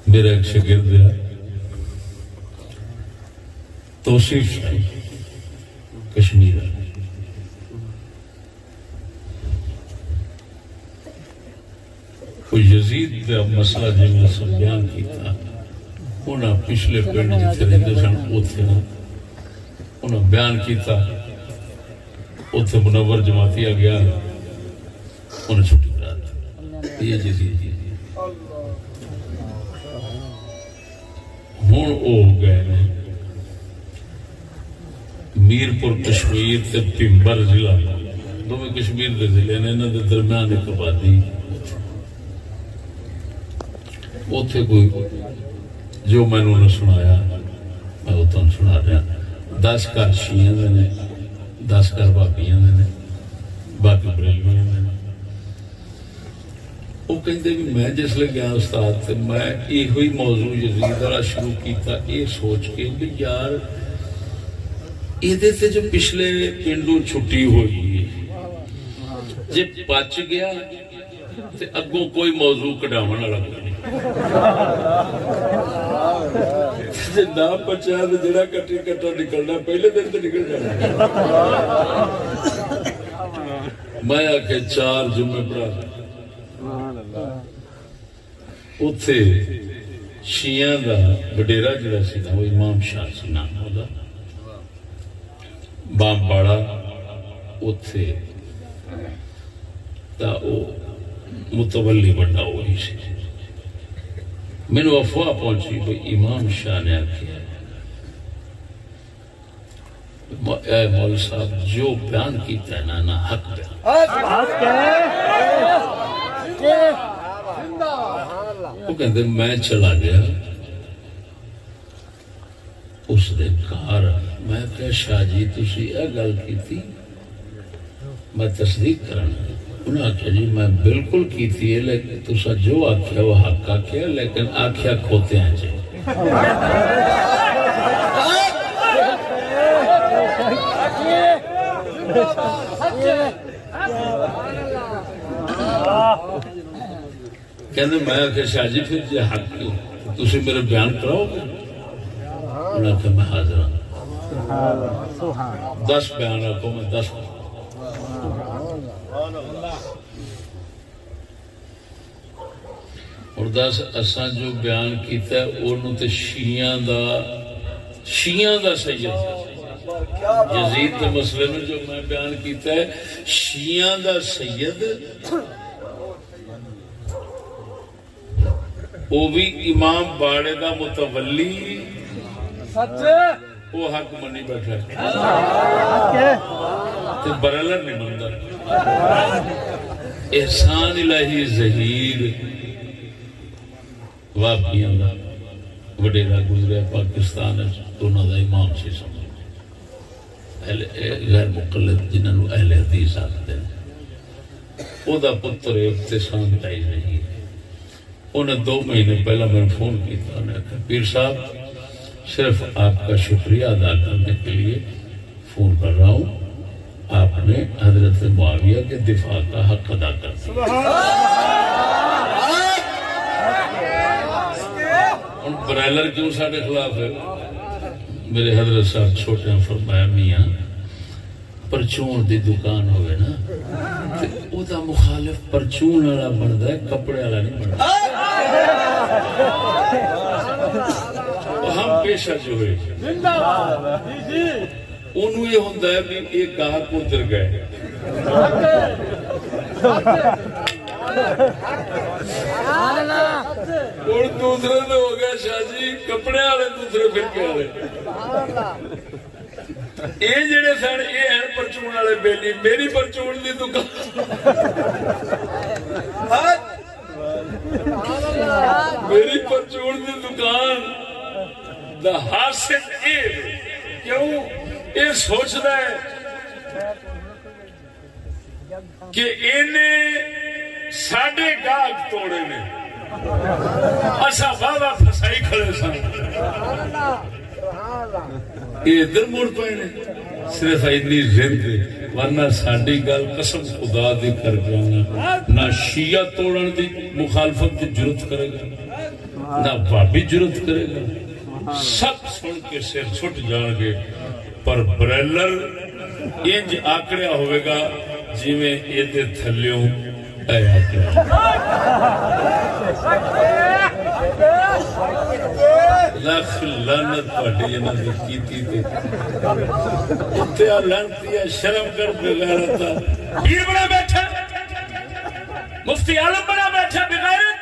میرا ایک شاگرد ہے توصیف شاہی کشمیر، کوئی یزید کا مسئلہ جی میں سب بیان کیتا، انہاں پچھلے پنڈ جتھے رہندے سن اوتھے انہاں بیان کیتا، اوتھے منور جماعتی آ گیا، انہیں چھٹی کرا دی، یہ یزید جی ہوں او ہو گئے نے میرپور کشمیر تے پمبر ضلع، دونوں کشمیر دے ضلع نے، انہاں دے درمیان ایک آبادی، اوتھے کوئی جو میں نے سنایا میں وہ تمہیں سنا رہا، 10 گھر شیعہ دے نے، 10 گھر بابیاں دے نے، باقی بریلویاں دے نے۔ وہ کہتے بھی میں جس لے گیا استاد تے میں یہ ہوئی موضوع یزید والا شروع کیتا، یہ سوچ کے بھی یار یہ جو پچھلے پنڈوں چھٹی ہوئی جی پچ گیا تے اگوں کوئی موضوع کڈاون والا کوئی نہیں، جی نہ پچا تو جڑا کٹی کٹا نکلنا پہلے دن تو نکل جانا۔ میں آکھے 4 جمعے پڑھا اتھے شیعہ دا وڈیرا جڑا سی نا وہ امام شاہ سی نام ہوگا بام باڑا، اتھے تا او متولی بڑا ہوئی سی، میں نے افواہ پہنچی بھئی امام شاہ نے آکھیا اے مولا صاحب جو بیان کیتا ہے نا حق ہے، وہ کہتے میں چلا گیا اس دے کار، میں کہا شاہ جی تسی اے گل کی تھی میں تصدیق کرنا، انہوں نے آکھیا جی میں بالکل کی تھی ہے لیکن تسا جو آکھیا وہ حق آکھیا لیکن آکھیا کھوتے ہیں جی۔ کہنے میں آکھیا شاہ جی پھر جی حق کیوں تسی میرے بیان کراؤ گے؟ انہوں نے کہا میں حاضر ہوں، 10 بیان رکھو میں 10 اور 10 اساں جو بیان کیتا ہے انہوں تے شیعہ دا سید یزید کے مسئلے میں جو میں بیان کیتا ہے شیعہ دا سید وہ بھی امام باڑے دا متولی وہ حق منی بیٹھا ہے تو برالر نہیں مندر احسان الہی ظہیر واقعیاں دا وڈیرا گزرے پاکستان دونوں دا امام سے سمجھ غیر مقلد جنہوں اہل حدیث آتے ہیں، وہ دا پتر احسان تائی نہیں ہے۔ انہیں 2 مہینے پہلا میں نے فون کیا، انہوں نے کہا پیر صاحب صرف آپ کا شکریہ ادا کرنے کے لیے فون کر رہا ہوں، آپ نے حضرت معاویہ کے دفاع کا حق ادا کر دیا۔ ان برائلر کیوں ساڑھے خلاف ہے؟ میرے حضرت صاحب چھوٹے ہیں فرمایا میاں پرچون دی دکان ہوئے نا او دا مخالف پرچون والا بندا ہے کپڑے والا نہیں بندا۔ ہم پیشہ جو ہے انہوں یہ ہوندہ ہے بھی ایک گاہک ادھر گئے اور دوسرے نے ہو گیا شاہ جی کپڑے والے دوسرے فرقے والے، یہ جڑے سن یہ ہیں پرچون والے بیلی، میری پرچون دی دکان میری پرچون دی دکان دا حاصل کیوں یہ سوچتا ہے کہ انہیں ساڑھے گاہک توڑے نے اسا بابا پھسائی کھڑے سن، یہ ادھر مڑ پائے نے صرف اتنی زند ورنہ ساڑھی گل قسم خدا دی کر جانا نہ شیعہ توڑن دی مخالفت دی جرت کرے گا نہ بابی جرت کرے گا سب سن کے سر چھٹ جان گے پر بریلر انج آکڑیا ہوئے گا جی میں یہ تھلیوں اے آکڑیا لاکھ لعنت پاٹی جنہ سے کیتی تھی اتیا لعنتی ہے شرم کر بغیرتا پیر بڑا بیٹھا مفتی عالم بڑا بیٹھا بغیرت